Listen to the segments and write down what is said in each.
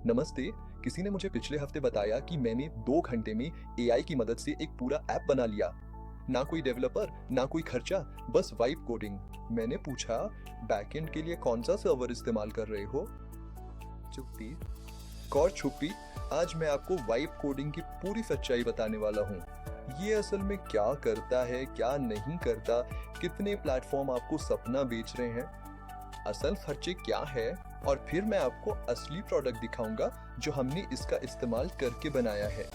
नमस्ते। किसी ने मुझे पिछले हफ्ते बताया कि मैंने 2 घंटे में एआई की मदद से एक पूरा ऐप बना लिया। ना कोई डेवलपर, ना कोई खर्चा, बस वाइब कोडिंग। मैंने पूछा, बैकएंड के लिए कौन सा सर्वर इस्तेमाल कर रहे हो? चुप्पी। और छुप्पी। आज मैं आपको वाइब कोडिंग की पूरी सच्चाई बताने वाला हूँ। ये असल में क्या करता है, क्या नहीं करता, कितने प्लेटफॉर्म आपको सपना बेच रहे हैं, असल खर्चे क्या है, और फिर मैं आपको असली प्रोडक्ट दिखाऊंगा जो हमने इसका इस्तेमाल करके बनाया है।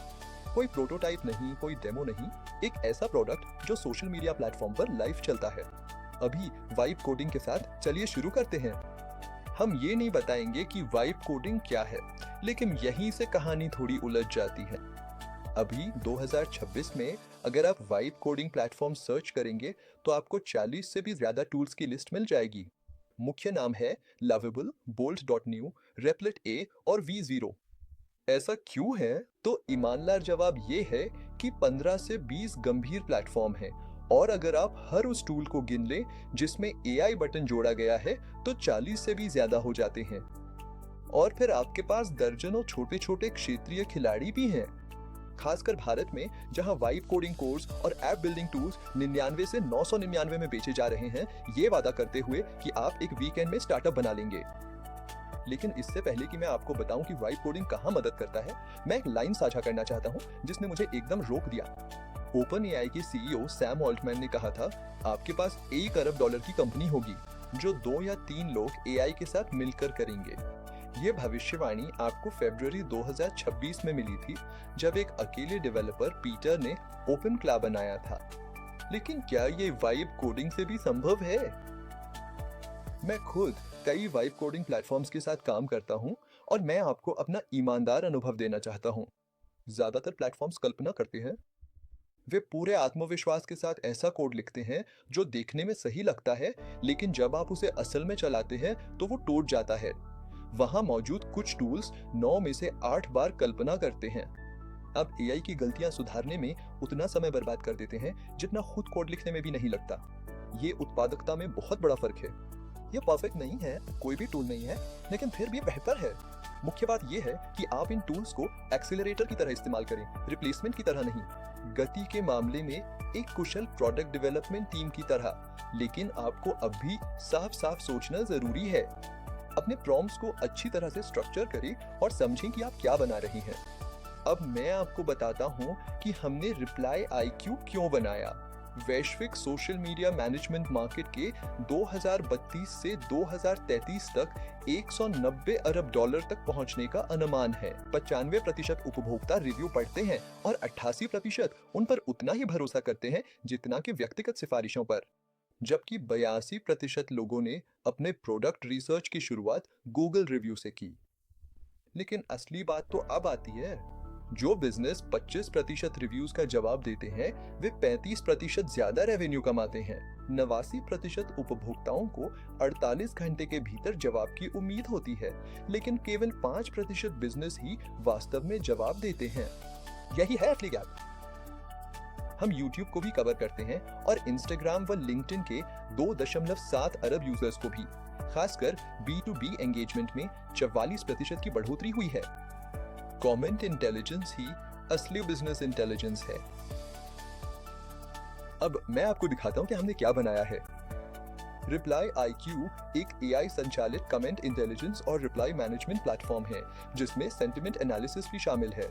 कोई प्रोटोटाइप नहीं, कोई डेमो नहीं, एक ऐसा प्रोडक्ट जो सोशल मीडिया प्लेटफॉर्म पर लाइव चलता है। अभी वाइब कोडिंग के साथ चलिए शुरू करते हैं। हम ये नहीं बताएंगे कि वाइब कोडिंग क्या है, लेकिन यहीं से कहानी थोड़ी उलझ जाती है। अभी 2026 में अगर आप वाइब कोडिंग प्लेटफॉर्म सर्च करेंगे तो आपको 40 से भी ज्यादा टूल्स की लिस्ट मिल जाएगी। मुख्य नाम है लवेबल, bolt.new, Replit A और V0। ऐसा क्यों है? तो ईमानदार जवाब ये है कि 15 से 20 गंभीर प्लेटफॉर्म हैं, और अगर आप हर उस टूल को गिन लें जिसमें AI बटन जोड़ा गया है तो 40 से भी ज्यादा हो जाते हैं। और फिर आपके पास दर्जनों छोटे छोटे क्षेत्रीय खिलाड़ी भी हैं। खासकर भारत में, जहां वाइब कोडिंग कोर्स और ऐप बिल्डिंग टूल्स 99 से 999 में बेचे जा रहे हैं, ये वादा करते हुए कि आप एक वीकेंड में स्टार्टअप बना लेंगे। लेकिन इससे पहले कि मैं आपको बताऊं कि वाइब कोडिंग कहां मदद करता है, मैं एक लाइन साझा करना चाहता हूं जिसने मुझे एकदम रोक दिया। ओपन एआई के सीईओ सैम ऑल्टमैन ने कहा था, आपके पास $1 अरब की कंपनी होगी जो 2 या 3 लोग एआई के साथ मिलकर करेंगे। ये भविष्यवाणी आपको फरवरी 2026 में मिली थी, जब एक अकेले डेवलपर पीटर ने ओपन क्लाब बनाया था। लेकिन क्या ये वाइब कोडिंग से भी संभव है? मैं खुद कई वाइब कोडिंग प्लेटफॉर्म्स के साथ काम करता हूं और मैं आपको अपना ईमानदार अनुभव देना चाहता हूं। ज्यादातर प्लेटफॉर्म्स कल्पना करते हैं, वे पूरे आत्मविश्वास के साथ ऐसा कोड लिखते हैं जो देखने में सही लगता है, लेकिन जब आप उसे असल में चलाते हैं तो वो टूट जाता है। वहां मौजूद कुछ टूल्स 9 में से 8 बार कल्पना करते हैं। अब एआई की गलतियां सुधारने में उतना समय बर्बाद कर देते हैं जितना खुद कोड लिखने में भी नहीं लगता। ये उत्पादकता में बहुत बड़ा फर्क है। ये परफेक्ट नहीं है, कोई भी टूल नहीं है, लेकिन फिर भी बेहतर है। मुख्य बात यह है कि आप इन टूल्स को एक्सीलरेटर की तरह इस्तेमाल करें, रिप्लेसमेंट की तरह नहीं। गति के मामले में एक कुशल प्रोडक्ट डेवलपमेंट टीम की तरह, लेकिन आपको अब भी साफ साफ सोचना जरूरी है। अपने प्रॉम्प्ट्स को अच्छी तरह से स्ट्रक्चर करें और समझें कि आप क्या बना रही हैं। अब मैं आपको बताता हूं कि हमने रिप्लाई IQ क्यों बनाया। वैश्विक सोशल मीडिया मैनेजमेंट मार्केट के 2032 से 2033 तक $190 अरब तक पहुंचने का अनुमान है। 95% उपभोक्ता रिव्यू पढ़ते हैं और 88% उन पर उतना ही भरोसा करते हैं जितना कि व्यक्तिगत सिफारिशों पर, जबकि 82% लोगों ने अपने प्रोडक्ट रिसर्च की शुरुआत गूगल रिव्यू से की। लेकिन असली बात तो अब आती है। जो बिजनेस 25% रिव्यूज का जवाब देते हैं, वे 35% ज्यादा रेवेन्यू कमाते हैं। 89% उपभोक्ताओं को 48 घंटे के भीतर जवाब की उम्मीद होती है, लेकिन केवल 5% बिजनेस ही वास्तव में जवाब देते हैं। यही है असली गैप। हम YouTube को भी कवर करते हैं और Instagram व LinkedIn के 2.7 अरब यूजर्स को भी। खासकर B2B एंगेजमेंट में 44% की बढ़ोतरी हुई है। कमेंट इंटेलिजेंस ही असली बिजनेस इंटेलिजेंस है। अब मैं आपको दिखाता हूं कि हमने क्या बनाया है। रिप्लाई IQ एक AI संचालित कमेंट इंटेलिजेंस और रिप्लाई मैनेजमेंट प्लेटफॉर्म है, जिसमें सेंटिमेंट एनालिसिस भी शामिल है।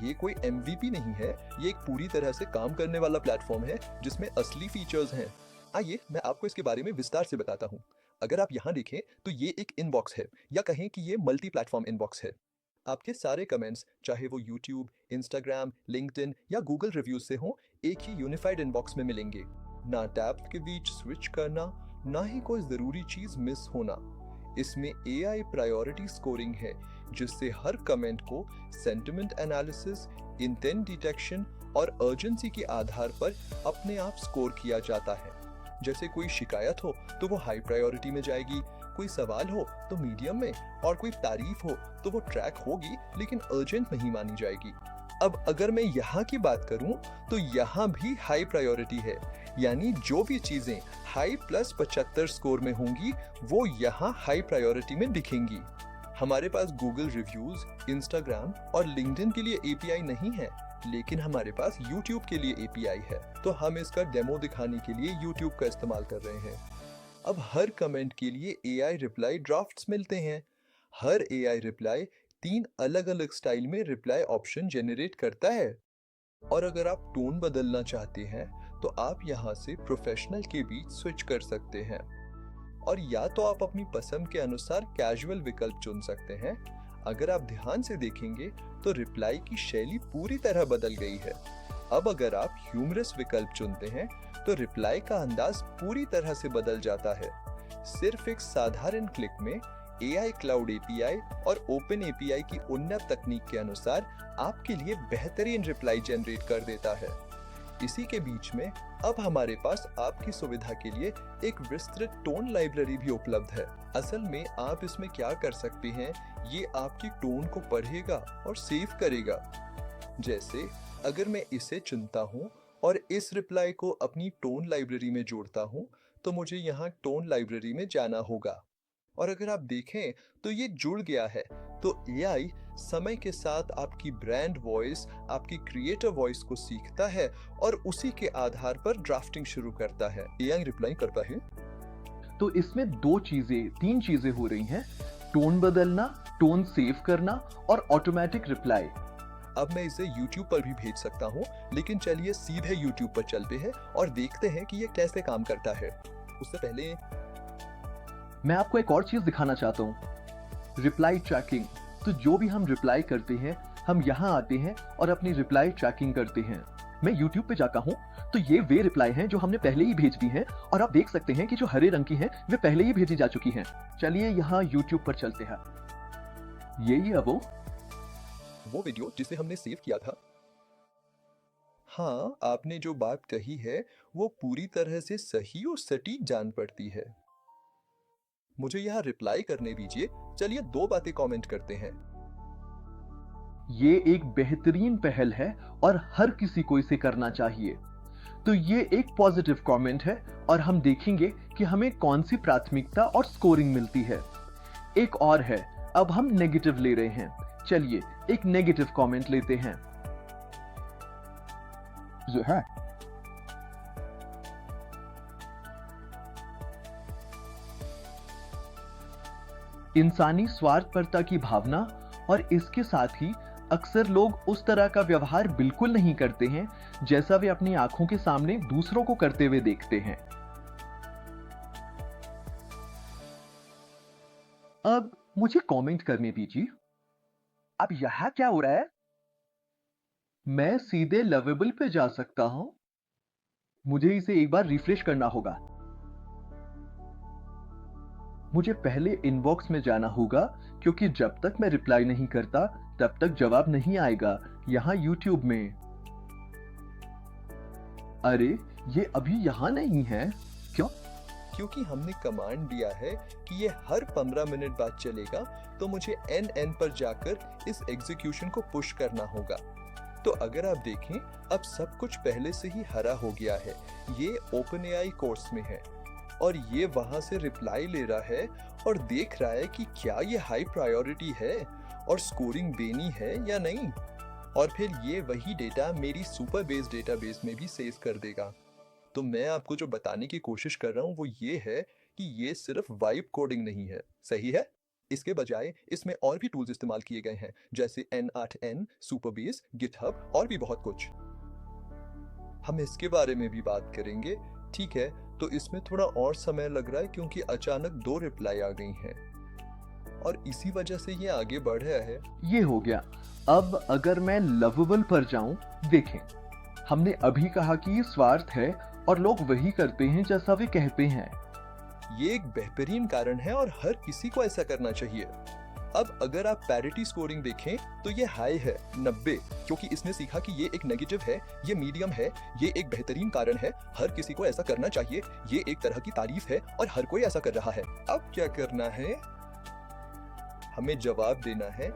ये कोई MVP नहीं है, ये एक पूरी तरह से काम करने वाला प्लेटफॉर्म है जिसमें असली फीचर्स हैं। आइए मैं आपको इसके बारे में विस्तार से बताता हूँ। अगर आप यहाँ देखें तो ये एक इनबॉक्स है, या कहें कि ये मल्टी प्लेटफॉर्म इनबॉक्स है। आपके सारे कमेंट्स, चाहे वो YouTube, Instagram, LinkedIn या Google रिव्यूज से हों, एक ही यूनिफाइड इनबॉक्स में मिलेंगे। ना टैब के बीच स्विच करना, ना ही कोई जरूरी चीज मिस होना। इसमें AI प्रायोरिटी स्कोरिंग है, जिससे हर कमेंट को सेंटिमेंट एनालिसिस, इंटेंट डिटेक्शन और अर्जेंसी के आधार पर अपने आप स्कोर किया जाता है। जैसे कोई शिकायत हो तो वो हाई प्रायोरिटी में जाएगी, कोई सवाल हो तो मीडियम में, और कोई तारीफ हो तो वो ट्रैक होगी लेकिन अर्जेंट नहीं मानी जाएगी। अब अगर मैं यहाँ की बात करूँ तो यहाँ भी हाई प्रायोरिटी है, यानी जो भी चीजें हाई +75 स्कोर में होंगी वो यहाँ हाई प्रायोरिटी में दिखेंगी। हमारे पास गूगल रिव्यूज, इंस्टाग्राम और लिंक्डइन के लिए एपीआई नहीं है, लेकिन हमारे पास यूट्यूब के लिए एपीआई है। तो हम इसका डेमो दिखाने के लिए यूट्यूब का इस्तेमाल कर रहे हैं। अब हर कमेंट के लिए एआई रिप्लाई ड्राफ्ट्स मिलते हैं। हर एआई रिप्लाई 3 अलग-अलग स्टाइल में रिप्लाई ऑप्शन जनरेट करता है। और अगर आप टोन बदलना चाहते हैं, तो आप यहाँ से प्रोफेशनल के बीच स्विच कर सकते हैं। और या तो आप अपनी पसंद के अनुसार कैजुअल विकल्प चुन सकते हैं। अगर आप ध्यान से देखेंगे तो रिप्लाई की शैली पूरी तरह बदल गई है। अब अगर आप ह्यूमरस विकल्प चुनते हैं तो रिप्लाई का अंदाज पूरी तरह से बदल जाता है। सिर्फ एक साधारण क्लिक में AI क्लाउड API और ओपन API की उन्नत तकनीक के अनुसार आपके लिए बेहतरीन रिप्लाई जनरेट कर देता है। इसी के बीच में अब हमारे पास आपकी सुविधा के लिए एक विस्तृत टोन लाइब्रेरी भी उपलब्ध है। असल में आप इसमें क्या कर सकते हैं, ये आपकी टोन को पढ़ेगा और सेव करेगा। जैसे अगर मैं इसे चुनता हूँ और इस रिप्लाई को अपनी टोन लाइब्रेरी में जोड़ता हूँ, तो मुझे यहाँ टोन लाइब्रेरी में जाना होगा। और अगर आप देखें तो ये जुड़ गया है। तो एआई समय के साथ आपकी ब्रांड वॉइस, आपकी क्रिएटर वॉइस को सीखता है और उसी के आधार पर ड्राफ्टिंग शुरू करता है। एआई रिप्लाई करता है। तो इसमें 3 चीजें हो रही हैं, टोन बदलना, टोन सेव करना और ऑटोमेटिक रिप्लाई। अब मैं इसे YouTube पर भी भेज सकता हूँ, लेकिन चलिए सीधे YouTube पर चलते हैं और देखते हैं कि ये कैसे काम करता है। उससे पहले मैं आपको एक और चीज दिखाना चाहता हूँ, रिप्लाई ट्रैकिंग। तो जो भी हम रिप्लाई करते हैं, हम यहाँ आते हैं और अपनी रिप्लाई ट्रैकिंग करते हैं। मैं YouTube पे जाता हूँ तो ये वे रिप्लाई हैं जो हमने पहले ही भेज दी हैं, और आप देख सकते हैं कि जो हरे रंग की हैं वे पहले ही भेजी जा चुकी हैं। चलिए यहाँ YouTube पर चलते हैं। यही है वो वीडियो जिसे हमने सेव किया था। हाँ, आपने जो बात कही है वो पूरी तरह से सही और सटीक जान पड़ती है। मुझे यहाँ रिप्लाई करने दीजिए। चलिए 2 बातें कमेंट करते हैं। ये एक बेहतरीन पहल है और हर किसी को इसे करना चाहिए। तो ये एक पॉजिटिव कमेंट है और हम देखेंगे कि हमें कौन सी प्राथमिकता और स्कोरिंग मिलती है। एक और है, अब हम नेगेटिव ले रहे हैं। चलिए एक नेगेटिव कमेंट लेते हैं। जो है इंसानी स्वार्थपरता की भावना, और इसके साथ ही अक्सर लोग उस तरह का व्यवहार बिल्कुल नहीं करते हैं जैसा वे अपनी आंखों के सामने दूसरों को करते हुए देखते हैं। अब मुझे कमेंट करने दीजिए। अब यहां क्या हो रहा है? मैं सीधे लवेबल पे जा सकता हूं। मुझे इसे एक बार रिफ्रेश करना होगा। मुझे पहले इनबॉक्स में जाना होगा, क्योंकि जब तक मैं रिप्लाई नहीं करता तब तक जवाब नहीं आएगा यहां YouTube में। अरे ये अभी यहां नहीं है, क्यों? क्योंकि हमने कमांड दिया है कि ये हर 15 मिनट बाद चलेगा, तो मुझे NN पर जाकर इस एग्जीक्यूशन को पुश करना होगा। तो अगर आप देखें, अब सब कुछ पहले से ही हरा हो गया है। ये OpenAI कोर्स में है और ये वहां से रिप्लाई ले रहा है और देख रहा है कि क्या ये हाई प्रायोरिटी है और स्कोरिंग देनी है या नहीं। और फिर ये वही डेटा मेरी सुपर बेस डेटाबेस में भी सेव कर देगा। तो मैं आपको जो बताने की कोशिश कर रहा हूँ वो ये है कि ये सिर्फ वाइब कोडिंग नहीं है, सही है? इसके बजाय इसमें और भी टूल्स इस्तेमाल किए गए हैं, जैसे N8N, सुपरबेस, गिटहब और भी बहुत कुछ। हम इसके बारे में भी बात करेंगे, ठीक है? तो इसमें थोड़ा और समय लग रहा है क्योंकि अचानक 2 रिप्लाई आ गई हैं और इसी वजह से ये आगे बढ़ रहा है। ये हो गया। अब अगर मैं लवेबल पर जाऊं, देखें, हमने अभी कहा कि ये स्वार्थ है और लोग वही करते हैं जैसा वे कहते हैं। ये एक बेहतरीन कारण है और हर किसी को ऐसा करना चाहिए। अब अगर आप पैरिटी स्कोरिंग देखें तो ये हाई है 90, क्योंकि इसने सीखा कि ये एक नेगेटिव है, ये मीडियम है, ये एक बेहतरीन कारण है, हर किसी को ऐसा करना चाहिए, ये एक तरह की तारीफ है और हर कोई ऐसा कर रहा है। अब क्या करना है? हमें जवाब देना है।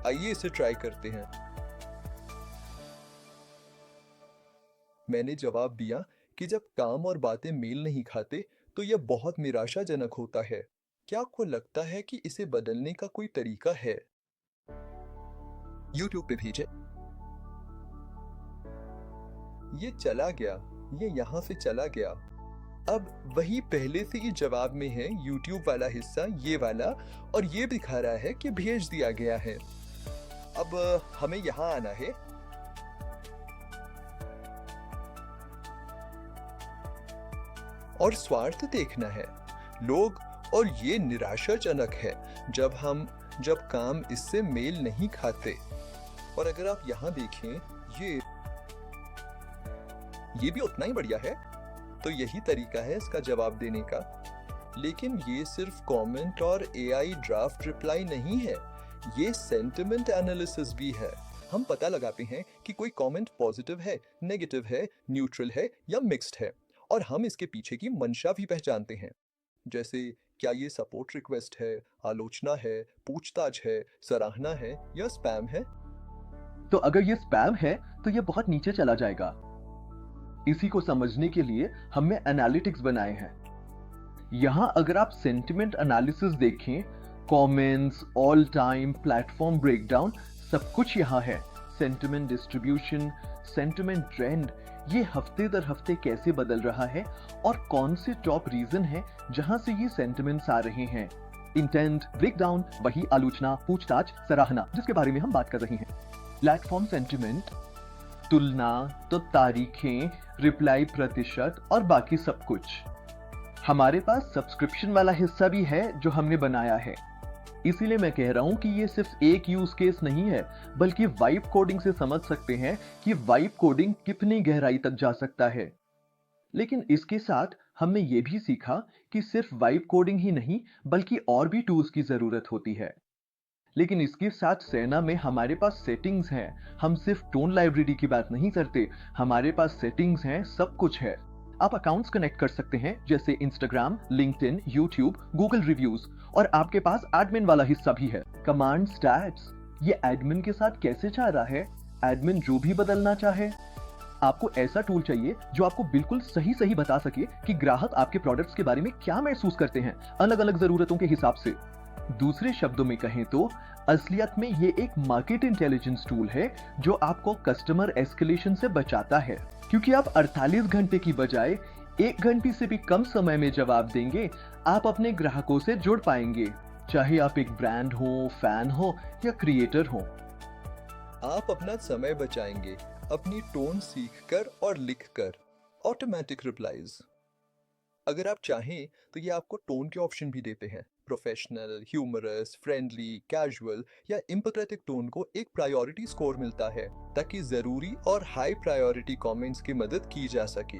आइए इसे ट्राई करते हैं। मैंने जवाब दिया कि जब काम और बातें मेल नहीं खाते तो यह बहुत निराशाजनक होता है। क्या आपको लगता है कि इसे बदलने का कोई तरीका है? YouTube पे भेजें। ये चला गया, ये यहाँ से चला गया। अब वही पहले से ही जवाब में है YouTube वाला हिस्सा, ये वाला, और ये दिखा रहा है कि भेज दिया गया है। अब हमें यहाँ आना है। और स्वार्थ देखना है लोग, और ये निराशाजनक है जब काम इससे मेल नहीं खाते। और अगर आप यहाँ देखें, ये भी उतना ही बढ़िया है। तो यही तरीका है इसका जवाब देने का। लेकिन ये सिर्फ कमेंट और AI ड्राफ्ट रिप्लाई नहीं है, ये सेंटिमेंट एनालिसिस भी है। हम पता लगाते हैं कि कोई कमेंट पॉजिटिव है, नेगेटिव है, न्यूट्रल है या मिक्स्ड है, और हम इसके पीछे की मंशा भी पहचानते हैं। जैसे क्या ये सपोर्ट रिक्वेस्ट है, आलोचना है, पूछताछ है, सराहना है या स्पैम है। तो अगर ये स्पैम है तो ये बहुत नीचे चला जाएगा। इसी को समझने के लिए हमने एनालिटिक्स बनाए हैं। यहां अगर आप सेंटिमेंट एनालिसिस देखें, comments, all time, platform breakdown, सब कुछ यहां है। सेंटिमेंट डिस्ट्रीब्यूशन, सेंटिमेंट ट्रेंड, ये हफ्ते दर हफ्ते कैसे बदल रहा है और कौन से टॉप रीजन है जहां से ये सेंटिमेंट्स आ रहे हैं। इंटेंट, ब्रेकडाउन, वही आलोचना, पूछताछ, सराहना जिसके बारे में हम बात कर रहे हैं। प्लेटफॉर्म सेंटिमेंट, तुलना, तो तारीखें, रिप्लाई प्रतिशत और बाकी सब कुछ। हमारे पास सब्सक्रिप्शन वाला हिस्सा भी है जो हमने बनाया है। इसीलिए मैं कह रहा हूं कि ये सिर्फ एक यूज केस नहीं है, बल्कि वाइब कोडिंग से समझ सकते हैं कि वाइब कोडिंग कितनी गहराई तक जा सकता है। लेकिन इसके साथ हमने ये भी सीखा कि सिर्फ वाइब कोडिंग ही नहीं बल्कि और भी टूल्स की जरूरत होती है। लेकिन इसके साथ सेना में हमारे पास सेटिंग्स हैं। हम सिर्फ टोन लाइब्रेरी की बात नहीं करते, हमारे पास सेटिंग्स हैं, सब कुछ है। आप अकाउंट्स कनेक्ट कर सकते हैं जैसे Instagram, LinkedIn, YouTube, Google reviews, और आपके पास एडमिन वाला हिस्सा भी है। कमांड स्टैट्स, ये एडमिन के साथ कैसे जा रहा है, एडमिन जो भी बदलना चाहे। आपको ऐसा टूल चाहिए जो आपको बिल्कुल सही सही बता सके कि ग्राहक आपके प्रोडक्ट्स के बारे में क्या महसूस करते हैं, अलग अलग जरूरतों के हिसाब से। दूसरे शब्दों में कहें तो असलियत में ये एक मार्केट इंटेलिजेंस टूल है जो आपको कस्टमर एस्केलेशन से बचाता है, क्योंकि आप 48 घंटे की बजाय 1 घंटे से भी कम समय में जवाब देंगे। आप अपने ग्राहकों से जुड़ पाएंगे, चाहे आप एक ब्रांड हो, फैन हो या क्रिएटर हो। आप अपना समय बचाएंगे अपनी टोन सीखकर और लिखकर। ऑटोमेटिक रिप्लाईज, अगर आप चाहें तो ये आपको टोन के ऑप्शन भी देते हैं। प्रोफेशनल, ह्यूमरस, फ्रेंडली, कैजुअल या एम्पैथेटिक टोन को एक प्रायोरिटी स्कोर मिलता है ताकि जरूरी और हाई प्रायोरिटी कमेंट्स की मदद की जा सके।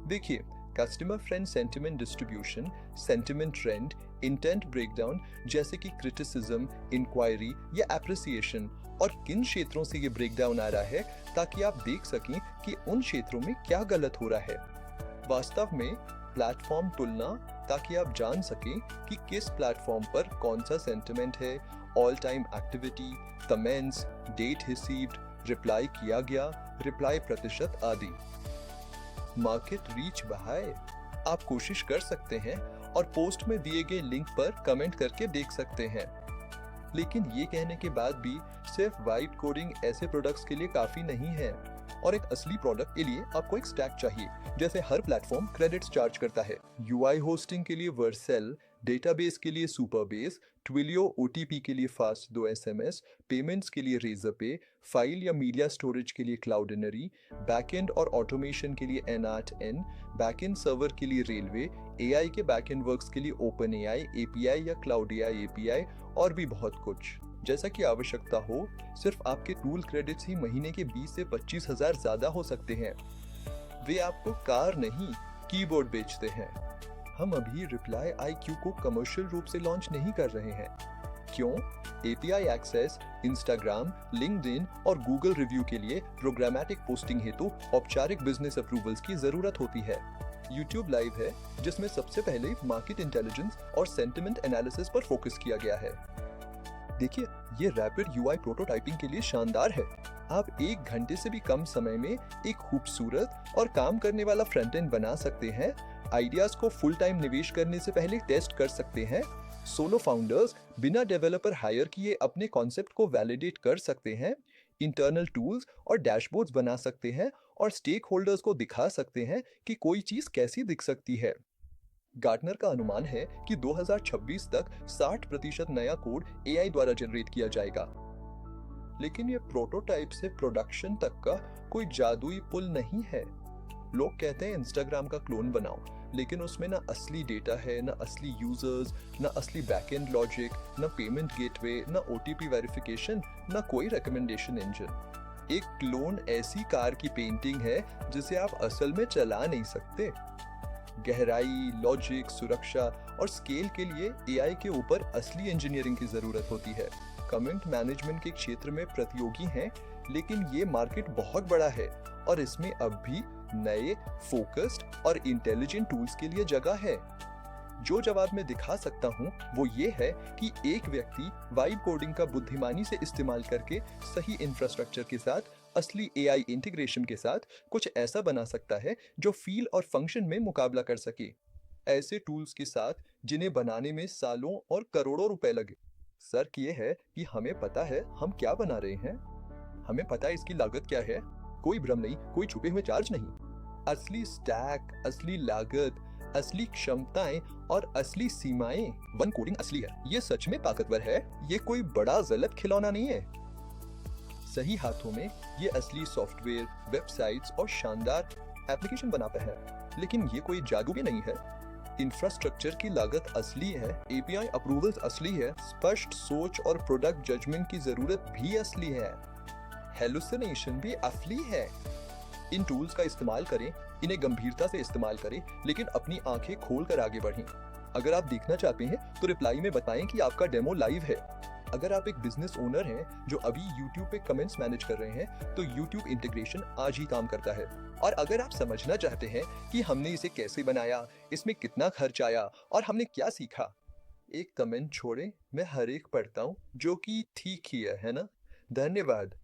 देखिए, customer friend sentiment distribution, sentiment trend, intent breakdown जैसे कि क्रिटिसिज्म, इंक्वायरी या एप्रिसिएशन, और किन क्षेत्रों से ये ब्रेकडाउन आ रहा है ताकि आप देख सकें कि उन क्षेत्रों में क्या गलत हो रहा है। वास्तव में प्लेटफॉर्म तुलना, ताकि आप जान सकें कि किस प्लेटफॉर्म पर कौन सा सेंटिमेंट है, all time activity, comments, date received, reply किया गया, रिप्लाई प्रतिशत आदि। मार्केट रीच बढ़ाए, आप कोशिश कर सकते हैं और पोस्ट में दिए गए लिंक पर कमेंट करके देख सकते हैं। लेकिन ये कहने के बाद भी सिर्फ वाइब कोडिंग ऐसे प्रोडक्ट्स के लिए काफी नहीं है, और एक असली प्रोडक्ट के लिए आपको एक स्टैक चाहिए। जैसे हर प्लेटफॉर्म क्रेडिट्स चार्ज करता है। UI होस्टिंग के लिए वर्सेल, डेटाबेस के लिए सुपरबेस, ट्विलियो OTP के लिए फास्ट 2 SMS, पेमेंट्स के लिए रेजरपे, फाइल या मीडिया स्टोरेज के लिए क्लाउडिनरी, बैकएंड और ऑटोमेशन के लिए N8N, बैकएंड सर्वर के लिए रेलवे, AI के बैकएंड वर्क्स के लिए OpenAI API या CloudAI API, और भी बहुत कुछ। जैसा कि आवश्यकता हो, सिर्फ आपके टूल क्रेडिट्स ही महीने के 20 से 25 हजार ज्यादा हो सकते हैं। वे आपको कार नहीं, कीबोर्ड बेचते हैं। हम अभी रिप्लाई IQ को कमर्शियल रूप से लॉन्च नहीं कर रहे हैं। क्यों? API एक्सेस, इंस्टाग्राम, लिंक्डइन और गूगल रिव्यू के लिए प्रोग्रामेटिक पोस्टिंग हेतु औपचारिक बिजनेस अप्रूवल्स की जरूरत होती है। YouTube लाइव है, जिसमें सबसे पहले मार्केट इंटेलिजेंस और सेंटिमेंट एनालिसिस पर फोकस किया गया है। देखिए, ये रैपिड UI प्रोटोटाइपिंग के लिए शानदार है। आप 1 घंटे से भी कम समय में एक खूबसूरत और काम करने वाला फ्रंट एंड बना सकते हैं, आइडियाज को फुल टाइम निवेश करने से पहले टेस्ट कर सकते हैं। सोलो फाउंडर्स बिना डेवलपर हायर किए अपने कॉन्सेप्ट को वैलिडेट कर सकते हैं, इंटरनल टूल्स और डैशबोर्ड्स बना सकते हैं और स्टेक होल्डर्स को दिखा सकते हैं कि कोई चीज कैसी दिख सकती है। गार्टनर का अनुमान है कि 2026 तक 60% नया कोड एआई द्वारा जनरेट किया जाएगा। लेकिन ये प्रोटोटाइप से प्रोडक्शन तक का कोई जादुई पुल नहीं है। लोग कहते हैं इंस्टाग्राम का क्लोन बनाओ, लेकिन उसमें ना असली डेटा है, ना असली यूजर्स, ना असली बैकएंड लॉजिक, ना पेमेंट गेटवे, ना ओटीपी वेरिफिकेशन, ना कोई रिकमेंडेशन इंजन। एक क्लोन ऐसी कार की पेंटिंग है जिसे आप असल में चला नहीं सकते। गहराई, लॉजिक, सुरक्षा और स्केल के लिए एआई के ऊपर असली इंजीनियरिंग की जरूरत होती है। कमेंट मैनेजमेंट के क्षेत्र में प्रतियोगी हैं, लेकिन ये मार्केट बहुत बड़ा है और इसमें अब भी नए, फोकस्ड और इंटेलिजेंट टूल्स के लिए जगह है। जो जवाब मैं दिखा सकता हूँ वो ये है कि एक व्यक्ति वाइब कोडिंग का बुद्धिमानी से इस्तेमाल करके सही इंफ्रास्ट्रक्चर के साथ, असली एआई इंटीग्रेशन के साथ कुछ ऐसा बना सकता है जो फील और फंक्शन में मुकाबला कर सके, ऐसे टूल्स के साथ जिन्हें बनाने में सालों और करोड़ों रुपए लगे। सर्क ये है कि हमें पता है हम क्या बना रहे हैं, हमें पता है इसकी लागत क्या है, कोई भ्रम नहीं, कोई छुपे हुए चार्ज नहीं। असली स्टैक, असली लागत, असली क्षमताएं और असली सीमाएं, वन कोडिंग असली है। ये सच में ताकतवर है, ये कोई बड़ा गलत खिलौना नहीं है। सही हाथों में ये असली सॉफ्टवेयर, वेबसाइट्स और शानदार एप्लीकेशन बनाता है। लेकिन ये कोई जादू भी नहीं है। इंफ्रास्ट्रक्चर की लागत असली है, एपीआई अप्रूवल्स असली है, स्पष्ट सोच और प्रोडक्ट जजमेंट की जरूरत भी असली है, हेलुसिनेशन भी असली है। इन टूल्स का इस्तेमाल करें, इन्हें गंभीरता से इस्तेमाल करें, लेकिन अपनी आंखें खोलकर आगे बढ़ें। अगर आप देखना चाहते हैं तो रिप्लाई में बताएं कि आपका डेमो लाइव है। अगर आप एक बिजनेस ओनर हैं जो अभी YouTube पे कमेंट्स मैनेज कर रहे हैं, तो YouTube इंटीग्रेशन आज ही काम करता है। और अगर आप समझना चाहते हैं कि हमने इसे कैसे बनाया, इसमें कितना खर्च आया और हमने क्या सीखा, एक कमेंट छोड़ें, मैं हर एक पढ़ता हूँ जो कि ठीक ही है ना? धन्यवाद।